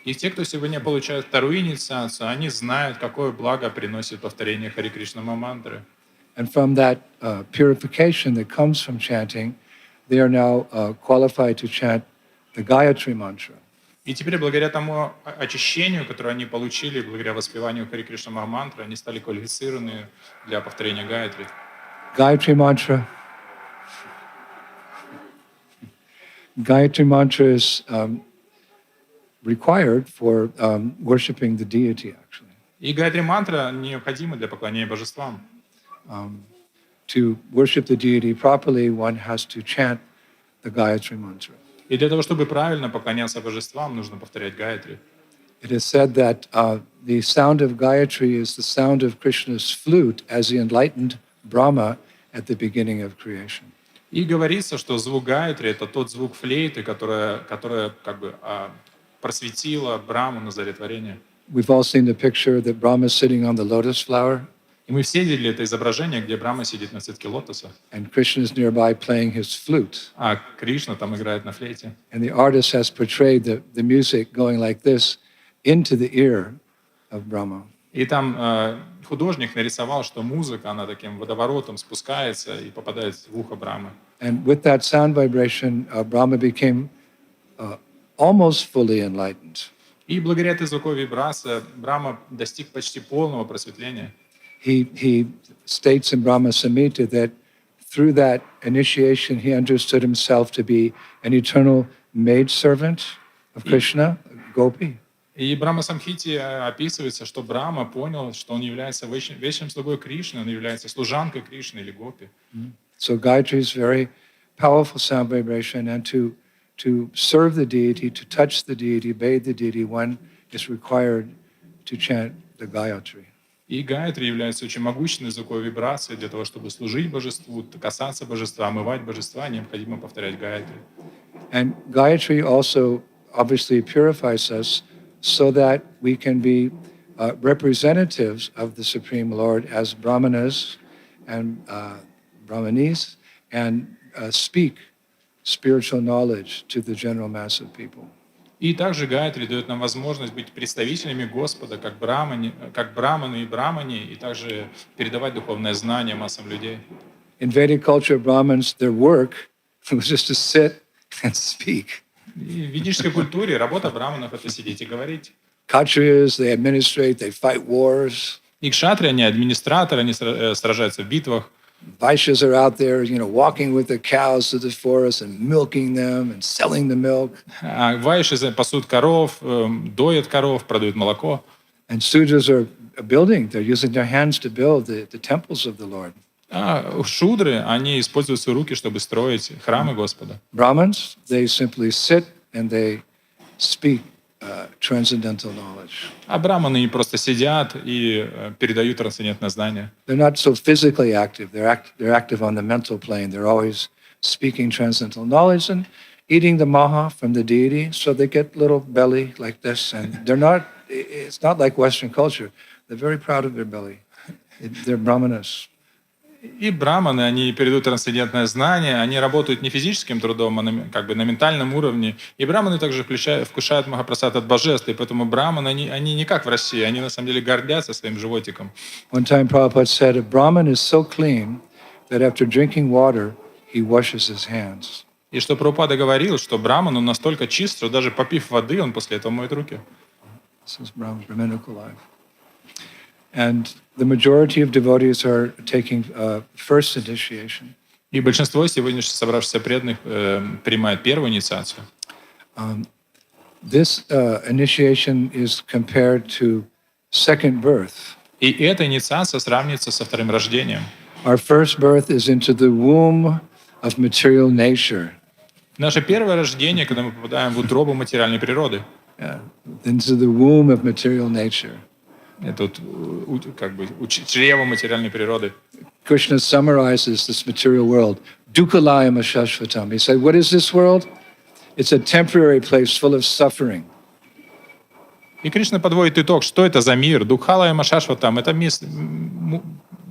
И те, кто сегодня получают вторую инициацию, они знают, какое благо приносит повторение Хари Кришна мантры. And from that purification that comes from chanting, they are now qualified to chant the Gayatri mantra. И теперь, благодаря тому очищению, которое они получили, благодаря воспеванию Хари Кришна мантры, они стали квалифицированы для повторения Гayatri. Gayatri mantra. Gayatri mantra is required for worshiping the deity, actually. И Гayatri мантра необходима для поклонения божествам. To worship the deity properly, one has to chant the Gayatri mantra. И для того, чтобы правильно поклоняться божествам, нужно повторять Гayatri. It is said that the sound of Gayatri is the sound of Krishna's flute as the enlightened Brahma at the beginning of creation. И говорится, что звук Гayatri — это тот звук флейты, которая как бы просветила Браму на заре творения. We've all seen the picture that Brahma is sitting on the lotus flower. И мы все видели это изображение, где Брахма сидит на цветке лотоса. And Krishna is nearby playing his flute. А Кришна там играет на флейте. And the artist has portrayed the music going like this into the ear of Brahma. И там художник нарисовал, что музыка, она таким водоворотом спускается и попадает в ухо Брамы. And with that sound vibration, Brahma became almost fully enlightened. И благодаря этой звуковой вибрации Брахма достиг почти полного просветления. He states in Brahma Samhita that through that initiation he understood himself to be an eternal maidservant of Krishna, Gopi. И в Брахма Самхите описывается, что Брахма понял, что он является вечным слугой Кришны, он является служанкой Кришны или Гопи. So Gayatri is very powerful sound vibration, and to serve the deity, to touch the deity, bathe the deity, one is required to chant the Gayatri. И Гayatri является очень могущественной звуковой вибрацией. Для того, чтобы служить божеству, касаться божества, омывать божества, необходимо повторять Гayatri. And Gayatri also obviously purifies us so that we can be representatives of the Supreme Lord as Brahmanas and Brahmanis and speak spiritual knowledge to the general mass of people. И также Гayatri дает нам возможность быть представителями Господа, как браманы и брамани, и также передавать духовное знание массам людей. In Vedic culture, Brahmins, their work was just to sit and speak. И в ведической культуре работа браманов — это сидеть и говорить. Kshatriyas, they administrate, they fight wars. И кшатрии, они администраторы, они сражаются в битвах. Vaishyas are out there, walking with the cows to the forest and milking them and selling the milk. Вайши пасут коров, доят коров, продают молоко. And Sudras are building, they're using their hands to build the temples of the Lord. Шудры, они используют свои руки, чтобы строить храмы Господа. Brahmins, they simply sit and they speak transcendental knowledge. А браманы просто сидят и передают трансцендентное знание. They're not so physically active. They're active on the mental plane. They're always speaking transcendental knowledge and eating the maha from the deity. So they get little belly like this, and it's not like Western culture. They're very proud of their belly. They're brahmanas. И браманы, они передают трансцендентное знание, они работают не физическим трудом, а как бы на ментальном уровне. И браманы также вкушают махапрасад от божеств, и поэтому браманы, они не как в России, они на самом деле гордятся своим животиком. One time Prabhupada said, a Brahman is so clean that after drinking water, he washes his hands. И что Прабхупада говорил, что браман, он настолько чист, что даже попив воды, он после этого моет руки. This is Brahminical life. And the majority of devotees are taking first initiation. И большинство сегодняшних собравшихся преданных принимает первую инициацию. This initiation is compared to second birth. И эта инициация сравнивается со вторым рождением. Our first birth is into the womb of material nature. Наше первое рождение, когда мы попадаем в утробу материальной природы. Into the womb of material nature. Это как бы чрево материальной природы. Krishna summarizes this material world. Dukhalayam ashashvatam. He said, what is this world? It's a temporary place full of suffering. И Кришна подводит итог, что это за мир. Дукхалая Машашватам — это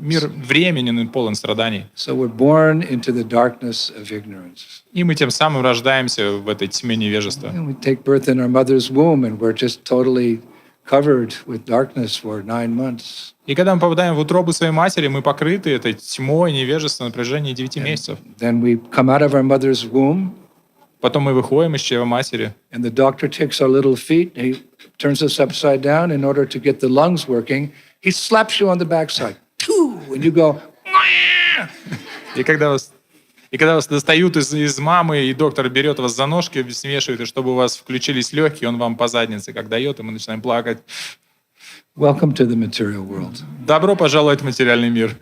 мир временен и полон страданий. So we're born into the darkness of ignorance. И мы тем самым рождаемся в этой тьме невежества. And we take birth in our mother's womb, and we're just totally covered with darkness for 9 months. И когда мы попадаем в утробу своей матери, мы покрыты этой тьмой невежества на протяжении 9 месяцев. Then we come out of our mother's womb, Потом мы выходим из чрева матери, and the doctor takes our little feet, and he turns us upside down in order to get the lungs working. He slaps you on the backside, and you go, и когда вас достают из мамы, и доктор берет вас за ножки, смешивает, и чтобы у вас включились легкие, он вам по заднице как дает, и мы начинаем плакать. welcome to the material world. Добро пожаловать в материальный мир.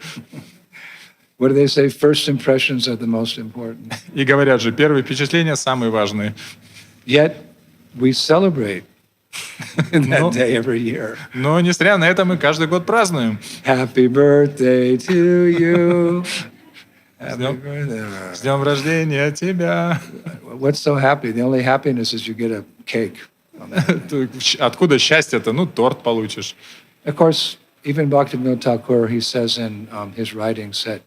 What do they say? First impressions are the most important. И говорят же, первые впечатления самые важные. Yet we celebrate that day every year. Но, несмотря на это, мы каждый год празднуем. Happy birthday to you. Happy birthday. С днем рождения тебя. What's so happy? The only happiness is you get a cake. Откуда счастье-то? Ну, торт получишь. Of course, even Bhaktivinoda Thakur, he says in his writings that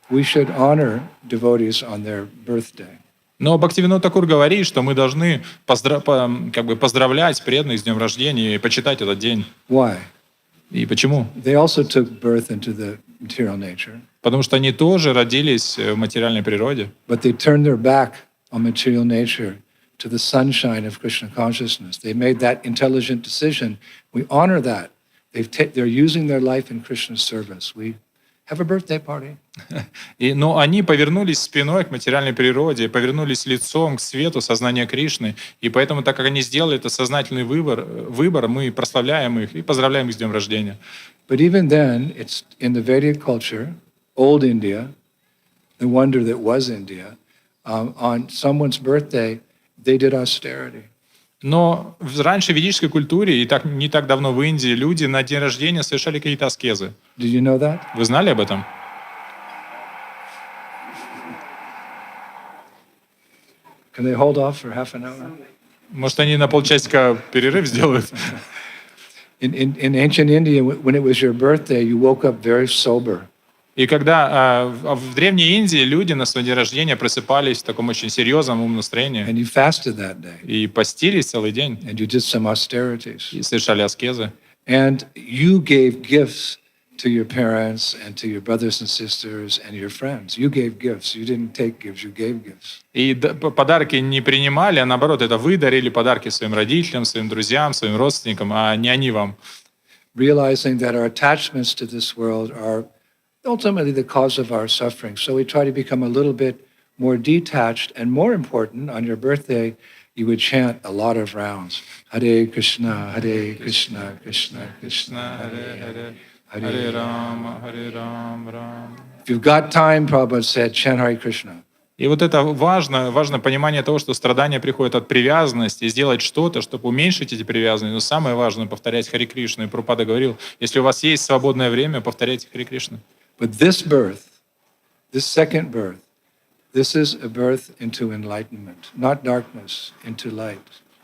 we should honor devotees on their birthday. Но Бхактивинода Такур говорит, что мы должны поздравлять преданных с днем рождения и почитать этот день. Why? И почему? They also took birth into the material nature, Потому что они тоже родились в материальной природе, but they turned their back on material nature to the sunshine of Krishna consciousness. They made that intelligent decision. We honor that. They're using their life in Krishna's service. We have a birthday party. Но они повернулись спиной к материальной природе, повернулись лицом к свету сознания Кришны. И поэтому, так как они сделали этот сознательный выбор, мы прославляем их и поздравляем их с днем рождения. But even then, it's in the Vedic culture, old India, the wonder that was India, on someone's birthday, they did austerity. Но раньше в ведической культуре, и не так давно в Индии, люди на день рождения совершали какие-то аскезы. Did you know that? Вы знали об этом? Can they hold off for half an hour? Может, они на полчасика перерыв сделают? In ancient India, when it was your birthday, you woke up very sober. И когда в Древней Индии люди на свой день рождения просыпались в таком очень серьезном умном настроении And you fasted that day. и постились целый день, And you did some austerities. и совершали аскезы. And you gave gifts to your parents and to your brothers and sisters and your friends. You gave gifts. You didn't take gifts, you gave gifts. И подарки не принимали, а наоборот, это вы дарили подарки своим родителям, своим друзьям, своим родственникам, а не они вам. Realizing that our attachments to this world are ultimately the cause of our suffering. So we try to become a little bit more detached, and more important, on your birthday, you would chant a lot of rounds. Hare Krishna, Krishna Krishna, Hare Харе Рама, Харе Рам, Рам. If you've got time, Prabhupada said, chant Hare Krishna. И вот это важно понимание того, что страдания приходят от привязанности, и сделать что-то, чтобы уменьшить эти привязанности. Но самое важное — повторять Харе Кришну. И Прабхупада говорил, если у вас есть свободное время, повторяйте Харе Кришну. But this birth, this second birth, this is a birth into enlightenment, not darkness, into light.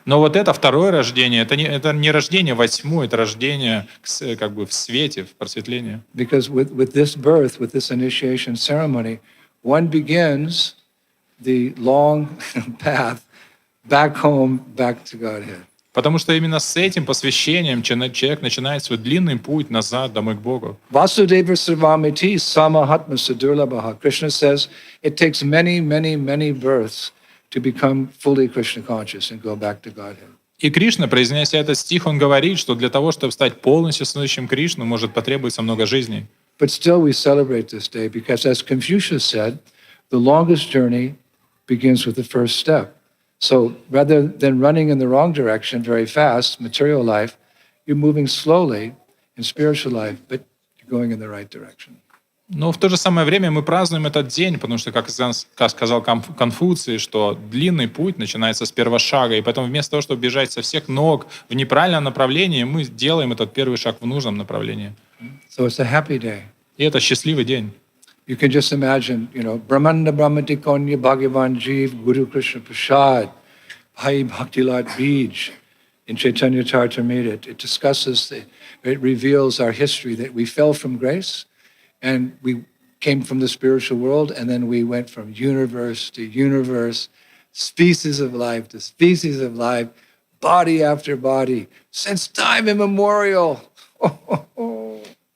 Но вот это второе рождение, это не рождение во тьму, это рождение как бы в свете, в просветлении. Because with this birth, with this initiation ceremony, one begins the long path back home, back to Godhead. Потому что именно с этим посвящением человек начинает свой длинный путь назад, домой к Богу. Vasudeva Sarvamiti Samahatma Sadurlabhaha. Krishna says it takes many, many, many births to become fully Krishna conscious and go back to Godhead. И Кришна, произнеся этот стих, он говорит, что для того, чтобы стать полностью слышащим Кришну, может потребоваться много жизней. But still we celebrate this day because, as Confucius said, the longest journey begins with the first step. So rather than running in the wrong direction very fast, material life, you're moving slowly in spiritual life, but you're going in the right direction. Но в то же самое время мы празднуем этот день, потому что, как сказал Конфуций, что длинный путь начинается с первого шага, и поэтому вместо того, чтобы бежать со всех ног в неправильном направлении, мы делаем этот первый шаг в нужном направлении. So it's a happy day. И это счастливый день. You can just imagine, Brahmanda Brahmati Konya Bhagavan Jeev Guru Krishna Prasad, Bhai Bhaktilat Bij in Chaitanya Charitamrita. It discusses, it reveals our history that we fell from grace and we came from the spiritual world, and then we went from universe to universe, species of life to species of life, body after body, since time immemorial.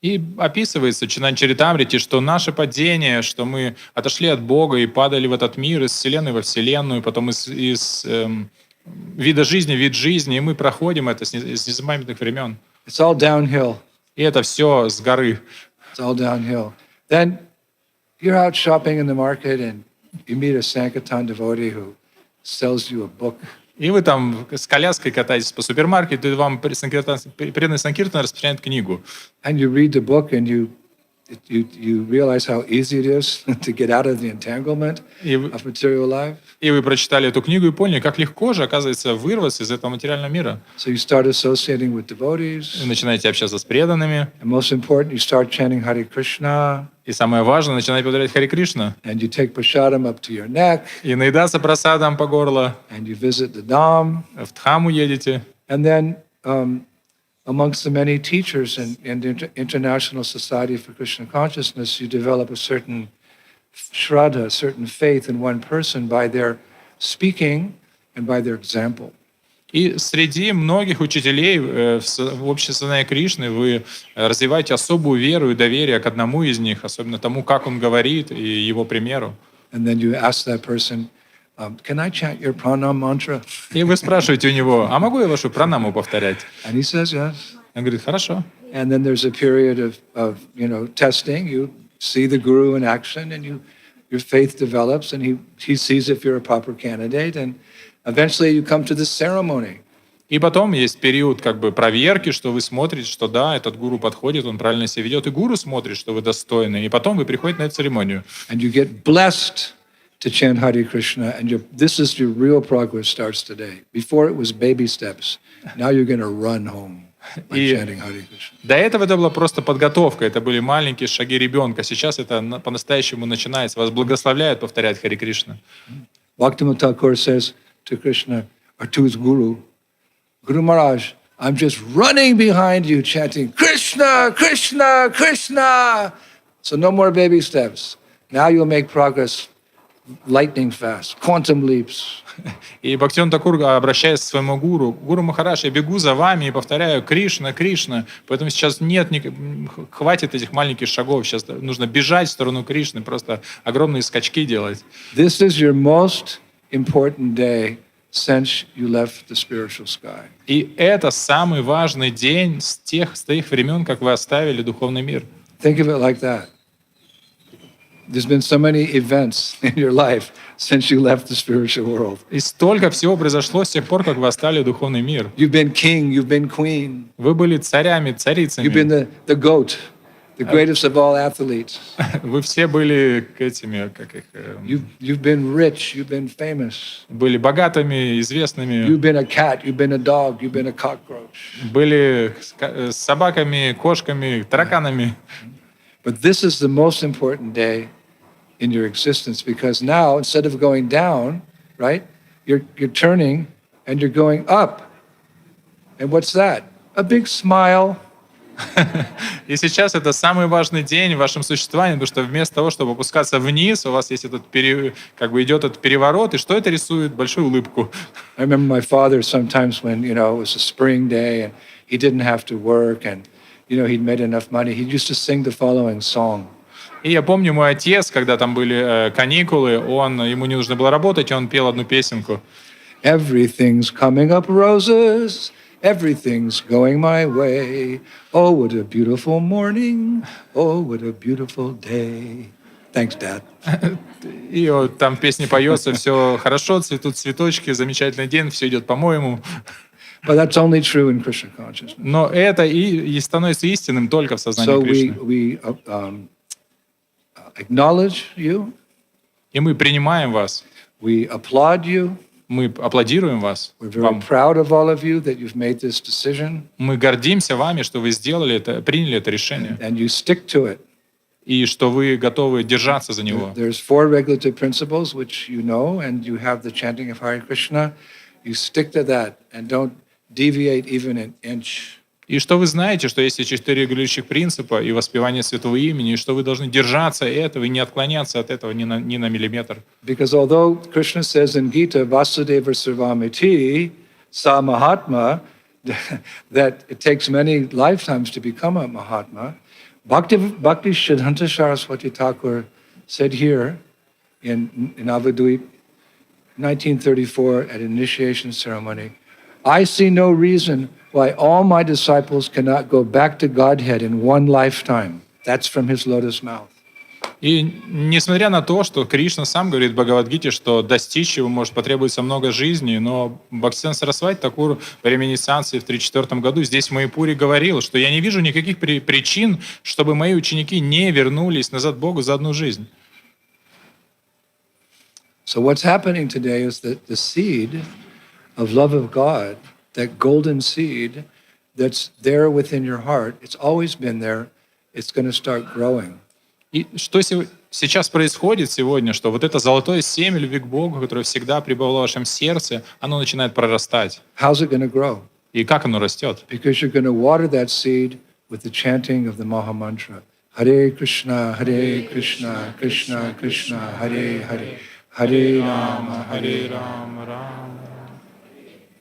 И описывается в Чаритамрите, что наше падение, что мы отошли от Бога и падали в этот мир, из Вселенной во Вселенную, потом из вида жизни в вид жизни, и мы проходим это с незапамятных времен. It's all downhill. И это все с горы. It's all downhill. Then you're out shopping in the market and you meet a Sankirtan devotee who sells you a book. И вы там с коляской катаетесь по супермаркету, и вам преданный Санкиртан распространяет книгу. And you read the book and you realize how easy it is to get out of the entanglement of material life. И вы прочитали эту книгу и поняли, как легко же, оказывается, вырваться из этого материального мира. So you start associating with devotees. Вы начинаете общаться с преданными. And most important, you start chanting Hare Krishna. И самое важное, начинаете повторять Харе Кришна. And you take prasadam up to your neck. И наедаться просадом по горло. And you visit the Dham. В Дхаму едете. And then amongst the many teachers in the International Society for Krishna Consciousness, you develop a certain shraddha, a certain faith in one person by their speaking and by their example. И среди многих учителей в обществе сознания Кришны вы развиваете особую веру и доверие к одному из них, особенно тому, как он говорит, и его примеру. And then you ask that person, can I chant your pranam mantra? И вы спрашиваете у него, а могу я вашу пранаму повторять? And he says yes. Он говорит, хорошо. And then there's a period of testing. You see the guru in action, and your faith develops, and he sees if you're a proper candidate, and eventually you come to this ceremony. И потом есть период проверки, что вы смотрите, что да, этот гуру подходит, он правильно себя ведет, и гуру смотрит, что вы достойны, и потом вы приходите на эту церемонию. And you get blessed to chant Hare Krishna, and this is your real progress starts today. Before it was baby steps. Now you're going to run home by chanting Hare Krishna. До этого это была просто подготовка, это были маленькие шаги ребенка. Сейчас это по-настоящему начинается. Вас благословляют повторять Харе Кришна. Bhaktivinoda Thakur says to Krishna, or to his guru, Guru Maharaj, I'm just running behind you chanting Krishna, Krishna, Krishna. So no more baby steps. Now you'll make progress lightning fast, quantum leaps. И Бхактивинода Тхакур обращается к своему гуру. Гуру Махарадж, я бегу за вами и повторяю Кришна, Кришна. Поэтому сейчас хватит этих маленьких шагов. Сейчас нужно бежать в сторону Кришны, просто огромные скачки делать. This is your most important day since you left the spiritual sky. И это самый важный день с тех времен, как вы оставили духовный мир. Think of it like that. There's been so many events in your life since you left the spiritual world. И столько всего произошло с тех пор, как вы оставили духовный мир. You've been king, you've been queen. Вы были царями, царицами. You've been the goat, the greatest of all athletes. Вы все были этими, You've been rich, you've been famous. Были богатыми, известными. You've been a cat, you've been a dog, you've been a cockroach. Были собаками, кошками, тараканами. But this is the most important day in your existence, because now, instead of going down, right, you're turning and you're going up. And what's that? A big smile. И сейчас это самый важный день в вашем существовании, потому что вместо того, чтобы опускаться вниз, у вас есть идет этот переворот, и что это рисует? Большую улыбку. I remember my father sometimes when, it was a spring day and he didn't have to work and, he'd made enough money. He used to sing the following song. И я помню, мой отец, когда там были каникулы, ему не нужно было работать, и он пел одну песенку. Everything's coming up roses, everything's going my way. Oh, what a beautiful morning, oh, what a beautiful day. Thanks, Dad. И там в песне поется, все хорошо, цветут цветочки, замечательный день, все идет по-моему. But that's only true in Krishna consciousness. Но это и становится истинным только в сознании Кришны. So we acknowledge you. И мы принимаем вас. We applaud you. Мы аплодируем вас. We're very proud of all of you that you've made this decision. Мы гордимся вами, что вы сделали это, приняли это решение. And you stick to it. И что вы готовы держаться за него. There's 4 regulative principles which you know, and you have the chanting of Hare Krishna. You stick to that and don't deviate even an inch. И что вы знаете, что есть 4 регулирующих принципа и воспевание святого имени, и что вы должны держаться этого и не отклоняться от этого ни на миллиметр. Because although Krishna says in Gita, Vasudeva Sarvamiti, Sa Mahatma, that it takes many lifetimes to become a Mahatma, Bhakti Siddhanta Saraswati Thakur said here in Avadvip, 1934 at initiation ceremony, I see no reason why all my disciples cannot go back to Godhead in one lifetime. That's from his lotus mouth. И несмотря на то, что Кришна сам говорит в Бхагавад-гите, что достичь его может потребуется много жизней, но Бхактисиданта Сарасвати Такур во время инициации в 1934 году здесь в Майяпуре говорил, что я не вижу никаких причин, чтобы мои ученики не вернулись назад к Богу за одну жизнь. So what's happening today is that the seed of love of God, that golden seed that's there within your heart, it's always been there, it's going to start growing. И что сейчас происходит сегодня, что вот это золотое семя любви к Богу, которое всегда пребывало в вашем сердце, оно начинает прорастать. How's it going to grow? И как оно растет? Because you're going to water that seed with the chanting of the Maha Mantra. Hare Krishna, Krishna Krishna, Hare Hare, Hare Rama, Рама.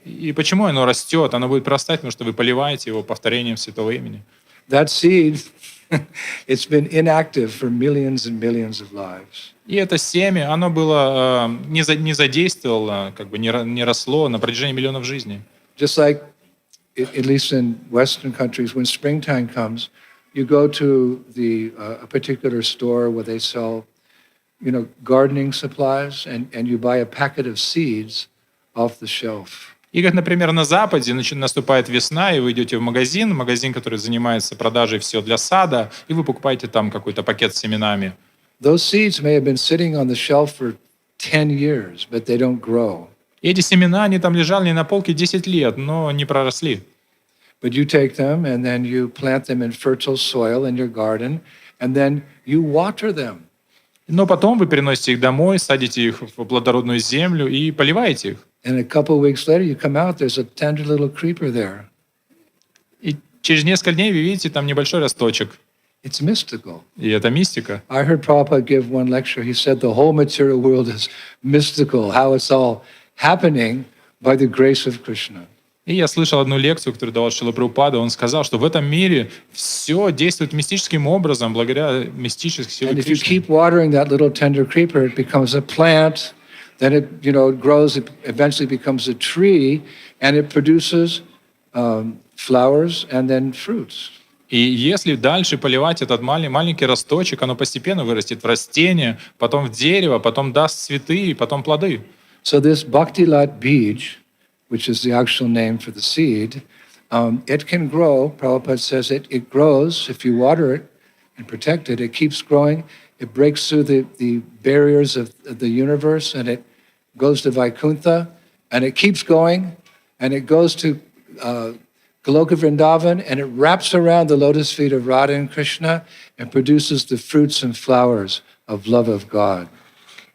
И почему оно растет? Оно будет прорастать, потому что вы поливаете его повторением святого имени. That seed, it's been inactive for millions and millions of lives. И это семя, оно было не задействовало, как бы не росло на протяжении миллионов жизней. Just like, at least in Western countries, when springtime comes, you go to a particular store where they sell, gardening supplies, and you buy a packet of seeds off the shelf. И как, например, на Западе наступает весна, и вы идете в магазин, который занимается продажей всего для сада, и вы покупаете там какой-то пакет с семенами. Those seeds may have been sitting on the shelf for 10 years, but they don't grow. И эти семена, они там лежали на полке 10 лет, но не проросли. But you take them, and then you plant them in fertile soil in your garden, and then you water them. Но потом вы переносите их домой, садите их в плодородную землю и поливаете их. And a couple of weeks later, you come out, there's a tender little creeper there. И через несколько дней вы видите там небольшой росточек. It's mystical. И это мистика. I heard Prabhupada give one lecture. He said the whole material world is mystical, how it's all happening by the grace of Krishna. И я слышал одну лекцию, которую давал Шрила Прабхупада. Он сказал, что в этом мире все действует мистическим образом, благодаря мистической силе And if you Кришны. keep watering that little tender creeper, it becomes a plant. Then it grows, it eventually becomes a tree, and it produces flowers and then fruits. И если дальше поливать этот маленький росточек, оно постепенно вырастет в растение, потом в дерево, потом даст цветы, и потом плоды. So this Bhakti-lat Bij, which is the actual name for the seed, it can grow. Prabhupada says it grows if you water it and protect it. It keeps growing. It breaks through the barriers of the universe, and it goes to Vaikuntha, and it keeps going, and it goes to Goloka Vrindavan, and it wraps around the lotus feet of Radha and Krishna and produces the fruits and flowers of love of God.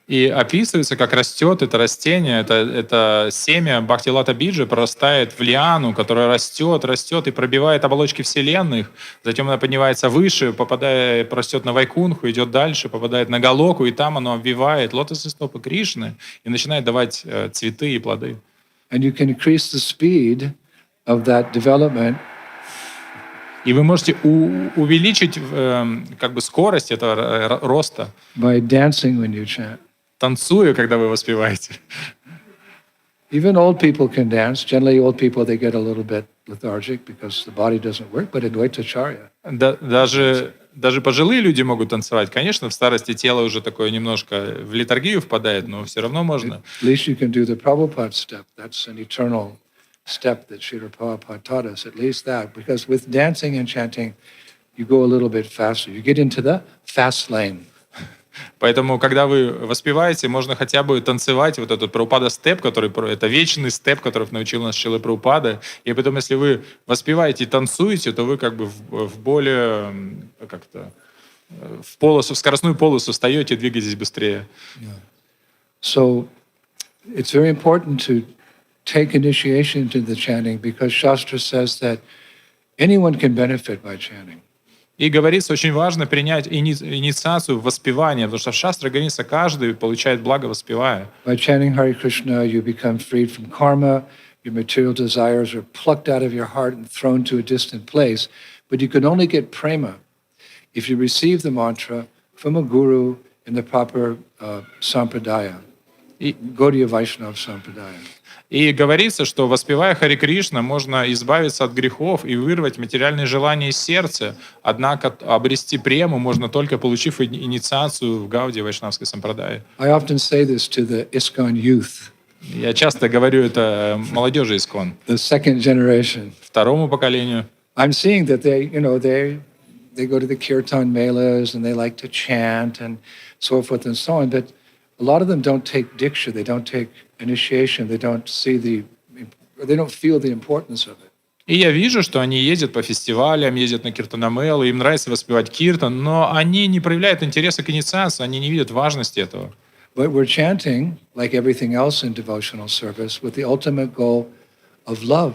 И описывается, как растет это растение, это семя Бхакти-лата Биджи прорастает в лиану, которая растет и пробивает оболочки вселенных, затем она поднимается выше, растет на Вайкунху, идет дальше, попадает на Галоку, и там оно обвивает лотосные стопы Кришны и начинает давать цветы и плоды. And you can increase the speed of that development. И вы можете увеличить скорость этого роста, By dancing when you chant. танцуя, когда вы воспеваете. Even old people can dance. Generally, old people, they get a little bit lethargic because the body doesn't work, but Advaita Charya. Даже пожилые люди могут танцевать. Конечно, в старости тело уже такое немножко в летаргию впадает, но все равно можно. At least you can do the Prabhupada step. That's an eternal step that Srila Prabhupada taught us, at least that. Because with dancing and chanting, you go a little bit faster. You get into the fast lane. Поэтому, когда вы воспеваете, можно хотя бы танцевать вот этот Прабхупада степ, это вечный степ, который научил нас Шрила Прабхупада. И потом, если вы воспеваете и танцуете, то вы в более в скоростную полосу встаете и двигаетесь быстрее. Yeah. So it's very important to take initiation into the chanting because Shastra says that Anyone can benefit by chanting. И говорится, очень важно принять инициацию в воспевание, потому что в шастре говорится, каждый получает благо воспевая. By chanting Hare Krishna, you become freed from karma, your material desires are plucked out of your heart and thrown to a distant place, but you can only get prema if you receive the mantra from a guru in the proper sampradaya, Gaudiya Vaishnava sampradaya. И говорится, что воспевая Харе Кришна, можно избавиться от грехов и вырвать материальные желания из сердца. Однако обрести прему можно только получив инициацию в Гаудия Вайшнавской сампрадае. I often say this to the ISKCON youth, Я часто говорю это молодежи ИСККОН, the second generation. второму поколению. I'm seeing that they go to the kirtan melas and they like to chant and so forth and so on, but a lot of them don't take diksha, they don't take initiation, they don't feel the importance of it. И я вижу, что они ездят по фестивалям, ездят на киртанамелы, им нравится воспевать киртан, но они не проявляют интереса к инициации, они не видят важности этого. But we're chanting, like everything else in devotional service, with the ultimate goal of love.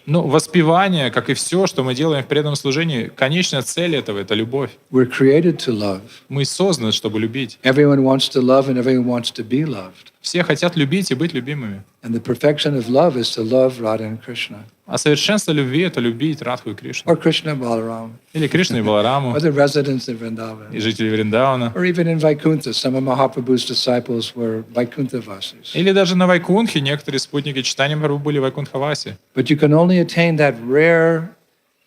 Ну, воспевание, как и все, что мы делаем в преданном служении, конечная цель этого — это любовь. We're created to love. Мы созданы, чтобы любить. Everyone wants to love and everyone wants to be loved. Все хотят любить и быть любимыми. And the perfection of love is to love Radha and Krishna. А совершенство любви — это любить Радху и Кришну. Or Krishna and Balaram. Или Кришну и Балараму, Or the residents in Vrindavan. и жителей Вриндауна. Or even in Vaikuntha. Some of Mahaprabhu's disciples were Vaikuntha-vasis. Или даже на Вайкунхе некоторые спутники читания Прабху были Вайкунтхаваси. But you can only attain that rare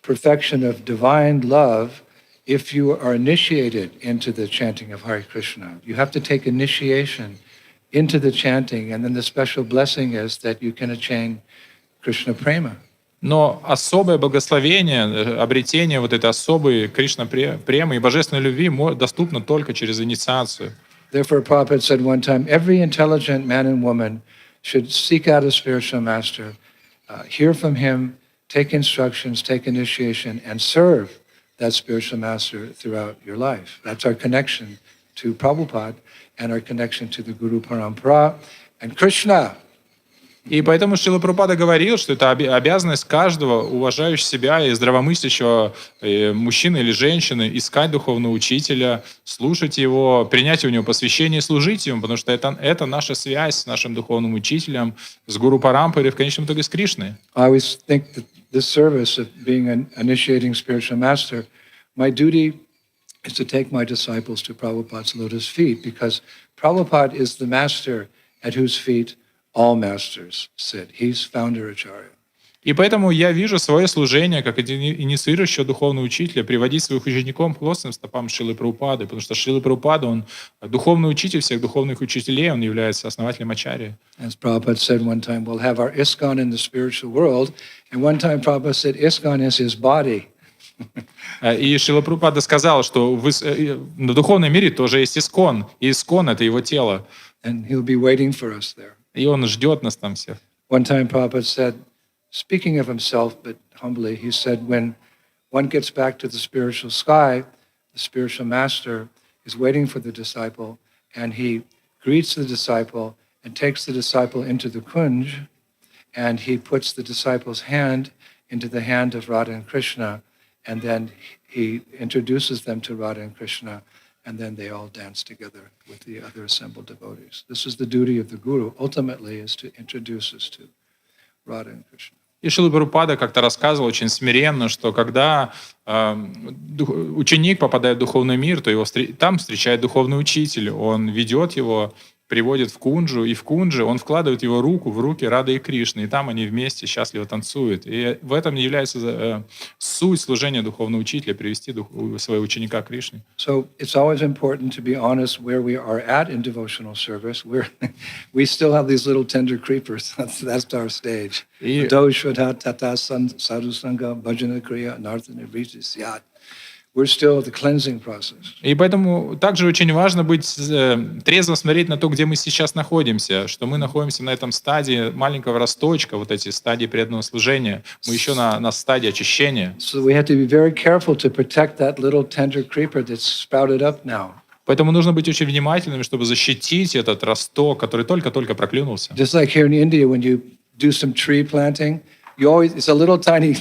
perfection of divine love if you are initiated into the chanting of Hare Krishna. You have to take initiation into the chanting, and then the special blessing is that you can attain Krishna prema. Но особое благословение, обретение вот этой особой Кришна-премы и божественной любви доступно только через инициацию. Therefore, Prabhupada said one time, every intelligent man and woman should seek out a spiritual master, hear from him, take instructions, take initiation, and serve that spiritual master throughout your life. That's our connection to Prabhupada and our connection to the Guru Parampara and Krishna. И поэтому Шрила Прабхупада говорил, что это обязанность каждого уважающего себя и здравомыслящего мужчины или женщины искать духовного учителя, слушать его, принять у него посвящение и служить ему, потому что это наша связь с нашим духовным учителем, с Гуру Парампарой и в конечном итоге с Кришной. I always think that this service of being an initiating spiritual master, my duty is to take my disciples to Prabhupada's lotus feet, because Prabhupada is the master at whose feet all masters sit. He's founder acharya. И поэтому я вижу свое служение как инициирующего духовного учителя приводить своих учеников к лотосным стопам Шрилы Прабхупады, потому что Шрила Прабхупада, он духовный учитель всех духовных учителей, он является основателем ачарьи. As Prabhupada said one time, we'll have our ISKCON in the spiritual world, and one time Prabhupada said ISKCON is his body. И Шрила Прабхупада сказал, что на духовном мире тоже есть ИСККОН, и ИСККОН — это его тело. And he'll be waiting for us there. И он ждет нас там всех. One time Prabhupada said, speaking of himself, but humbly, he said, when one gets back to the spiritual sky, the spiritual master is waiting for the disciple, and he greets the disciple and takes the disciple into the kunj, and he puts the disciple's hand into the hand of Radha and Krishna, and then he introduces them to Radha and Krishna, and then they all dance together with the other assembled devotees. This is the duty of the Guru, ultimately, is to introduce us to Radha and Krishna. И Шрила Прабхупада как-то рассказывал очень смиренно, что когда ученик попадает в духовный мир, то его там встречает духовный учитель, он ведет его, приводит в кунджу, и в кунже он вкладывает его руку в руки Рады и Кришны, и там они вместе счастливо танцуют. И в этом является суть служения духовного учителя — привести своего ученика к Кришне. So it's always important to be honest where we are at in devotional service. We still have these little tender creepers. That's our stage. Do shraddha tata sadhu sangha bhajana kriya anarthana vriti syat. We're still at the cleansing process. И поэтому также очень важно быть трезво смотреть на то, где мы сейчас находимся, что мы находимся на этом стадии маленького росточка, вот эти стадии преданного служения. Мы еще на стадии очищения. So we have to be very careful to protect that little tender creeper that's sprouted up now. Поэтому нужно быть очень внимательными, чтобы защитить этот росток, который только-только проклюнулся. Just like here in India, when you do some tree planting, you always, it's a little tiny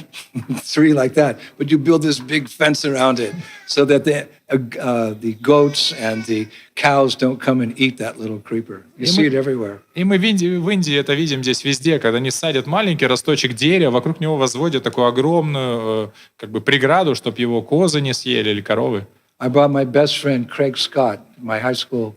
tree like that, but you build this big fence around it so that the goats and the cows don't come and eat that little creeper. You see it everywhere. И мы в Индии это видим здесь везде, когда они садят маленький росточек дерева, вокруг него возводят такую огромную как бы преграду, чтобы его козы не съели или коровы. I brought my best friend, Craig Scott, my high school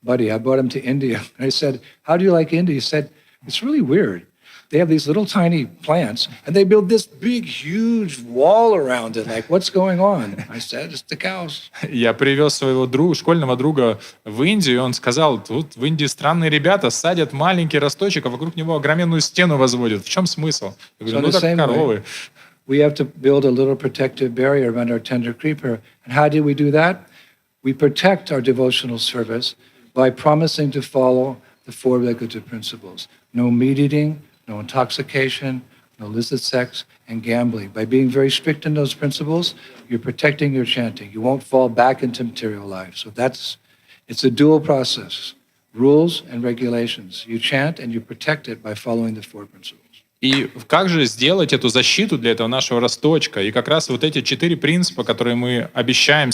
buddy. I brought him to India. And I said, how do you like India? He said, it's really weird. They have these little tiny plants, and they build this big, huge wall around it. Like, what's going on? I said, it's the cows. Я привез своего школьного друга в Индию, и он сказал, тут в Индии странные ребята садят маленький росточек, а вокруг него огроменную стену возводят. В чем смысл? Я говорю, So так коровы. We have to build a little protective barrier around our tender creeper. And how do we do that? We protect our devotional service by promising to follow the four regulative principles. No meat eating, no intoxication, no illicit sex, and gambling. By being very strict in those principles, you're protecting your chanting. You won't fall back into material life. So it's a dual process, rules and regulations. You chant and you protect it by following the four principles. И как же сделать эту защиту для этого нашего росточка? И как раз вот эти 4 принципа, которые мы обещаем,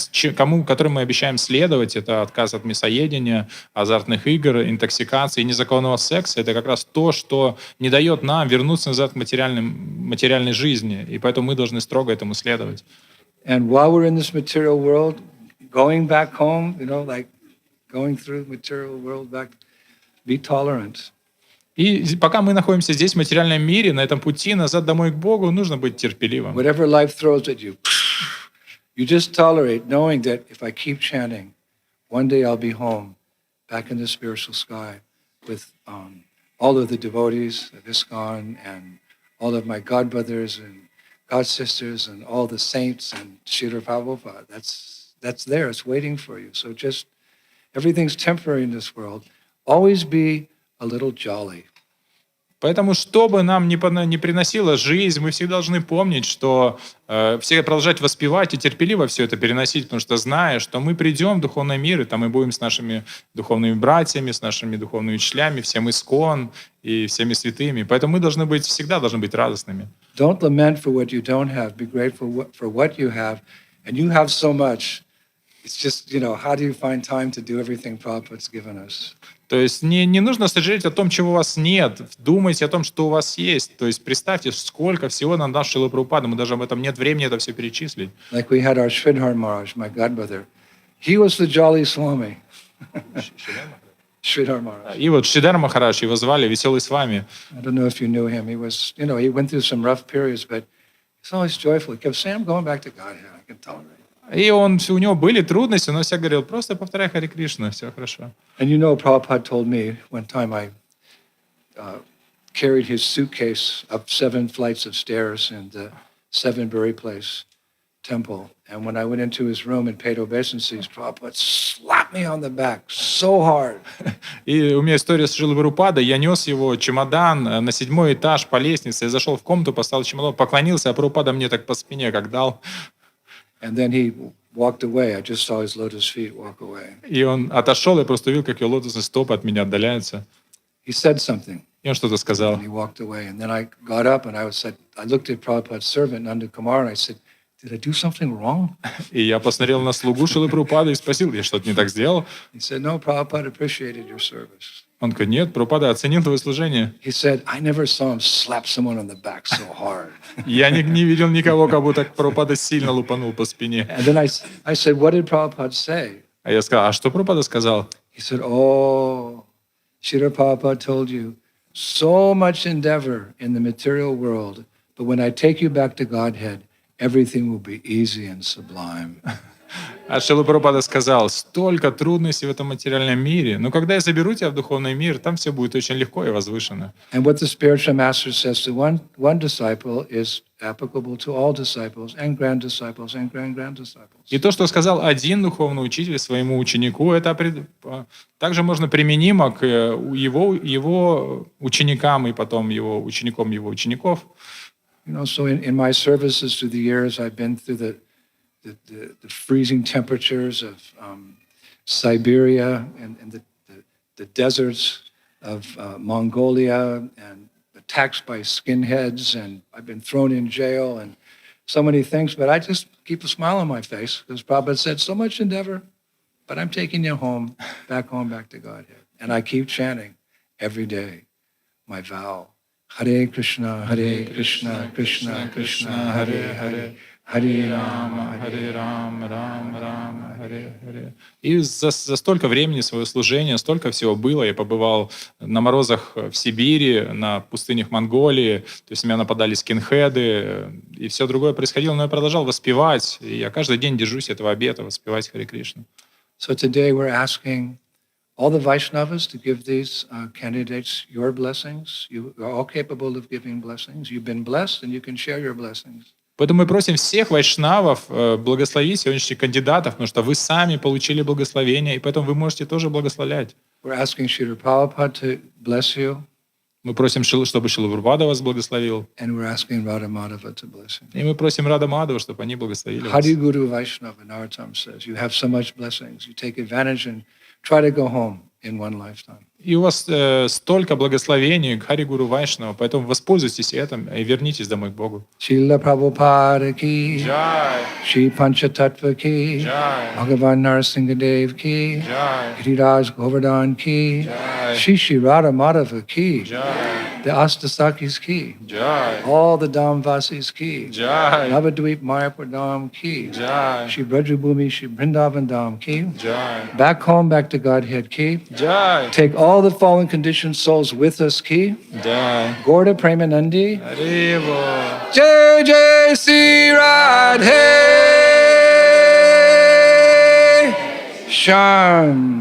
которым мы обещаем следовать, это отказ от мясоедения, азартных игр, интоксикации, незаконного секса, это как раз то, что не дает нам вернуться назад к материальной жизни. И поэтому мы должны строго этому следовать. And while we're in this material world, going back home, like going through material world back, be tolerant. И пока мы находимся здесь, в материальном мире, на этом пути назад домой к Богу, нужно быть терпеливым. Whatever life throws at you, you just tolerate, knowing that if I keep chanting, one day I'll be home, back in the spiritual sky, with all of the devotees of ISKCON and all of my godbrothers and godsisters and all the saints and Shrila Prabhupada. That's there. It's waiting for you. So just everything's temporary in this world. Always be a little jolly. Поэтому, что бы нам ни приносила жизнь, мы всегда должны помнить, что все продолжать воспевать и терпеливо все это переносить, потому что зная, что мы придем в духовный мир, и там мы будем с нашими духовными братьями, с нашими духовными учителями, всем ИСККОН и всеми святыми. Поэтому мы всегда должны быть радостными. Don't lament for what you don't have. Be grateful for what you have. And you have so much. It's just, how do you find time to do everything Prabhupada's given us? То есть не нужно сожалеть о том, чего у вас нет. Думайте о том, что у вас есть. То есть представьте, сколько всего нам дал Шрила Прабхупада. Мы даже об этом нет времени это все перечислить. Like we had our Sridhar Maharaj, my godbrother. He was the jolly Swami. Sridhar Maharaj. И вот Шридхар Махарадж, его звали Веселый Свами. I don't know if you knew him. He was, he went through some rough periods, but he's always joyful. He kept saying, I'm going back to Godhead. I can tolerate. И у него были трудности, но всегда говорил, просто повторяй Харе Кришна, все хорошо. And Prabhupada told me one time I carried his suitcase up 7 flights of stairs in the 7-Bury Place temple. And when I went into his room and paid obeisances, Prabhupada slapped me on the back so hard. И у меня история с Шрилой Прабхупадой. Я нес его чемодан на 7-й этаж по лестнице, я зашел в комнату, поставил чемодан, поклонился, а Прабхупада мне так по спине как дал. And then he walked away. I just saw his lotus feet walk away. И он отошел, я просто увидел, как его лотосные стопы от меня отдаляются. He said something. И он что-то сказал. And he walked away. And then I got up and I looked at Prabhupada's servant, Nanda Kumar, and I said, did I do something wrong? И я посмотрел на слугу Шрилы Прабхупады и спросил, я что-то не так сделал? He said, no, Prabhupada appreciated your service. Он говорит, нет, Прабхупада оценил твое служение. He said, I never saw him slap someone on the back so hard. Я не видел никого, как будто Прабхупада сильно лупанул по спине. And then I said, what did Prabhupada say? А я сказал, а что Прабхупада сказал? He said, oh, Srila Prabhupada told you, so much endeavor in the material world, but when I take you back to Godhead, everything will be easy and sublime. А Шрила Прабхупада сказал, столько трудностей в этом материальном мире, но когда я заберу тебя в духовный мир, там все будет очень легко и возвышенно. And what the spiritual master says to one disciple is applicable to all disciples and grand disciples and grand disciples. И то, что сказал один духовный учитель своему ученику, это также можно применимо к его ученикам и потом его ученикам его учеников. So in my services through the years, I've been through the freezing temperatures of Siberia and the deserts of Mongolia and the attacked by skinheads, and I've been thrown in jail, and so many things, but I just keep a smile on my face because Prabhupada said, so much endeavor, but I'm taking you home, back to Godhead. And I keep chanting every day my vow. Hare Krishna, Krishna Krishna, Hare Hare, Hare Rama, Рама, Рама, Харе, Харе. И за столько времени своего служения, столько всего было. Я побывал на морозах в Сибири, на пустынях Монголии, то есть на меня нападали скинхеды, и все другое происходило, но я продолжал воспевать, и я каждый день держусь этого обета, воспевать Харе Кришну. So today we're asking all the Vaishnavas to give these candidates your blessings. You are all capable of giving blessings. You've been blessed, and you can share your blessings. Поэтому мы просим всех вайшнавов благословить сегодняшних кандидатов, потому что вы сами получили благословение, и поэтому вы можете тоже благословлять. We're asking Srila Prabhupada to bless you. Мы просим, чтобы Шрила Прабхупада вас благословил. And we're asking Radha Madhava to bless you. И мы просим Рада Мадхава, чтобы они благословили вас. Hari Guru Vaishnava, Narottam says, you have so much blessings. You take advantage and try to go home in one lifetime. И у вас столько благословений, Хари Гуру Вайшнава, поэтому воспользуйтесь этим и вернитесь домой к Богу. Шрила Прабхупада ки, Джай, Shri Panchatattva ki, Джай, Bhagavan Narasimhadev ki, Джай, Giriraj Govardhan ki, Jai. Shri Radha Madhava ki, Джай, the Astasakis ki, Джай, all the Dhamvasis ki, Джай, Navadvip Mayapur Dham ki, Джай, Shri Brajabhumi, Shri Vrindavan Dham ki, Джай, back home, back to Godhead ki, Джай, take all the fallen conditioned souls with us ki, Джай, Gorda Premanandi, Хариво. Jai Jai Sri Radhe Shan.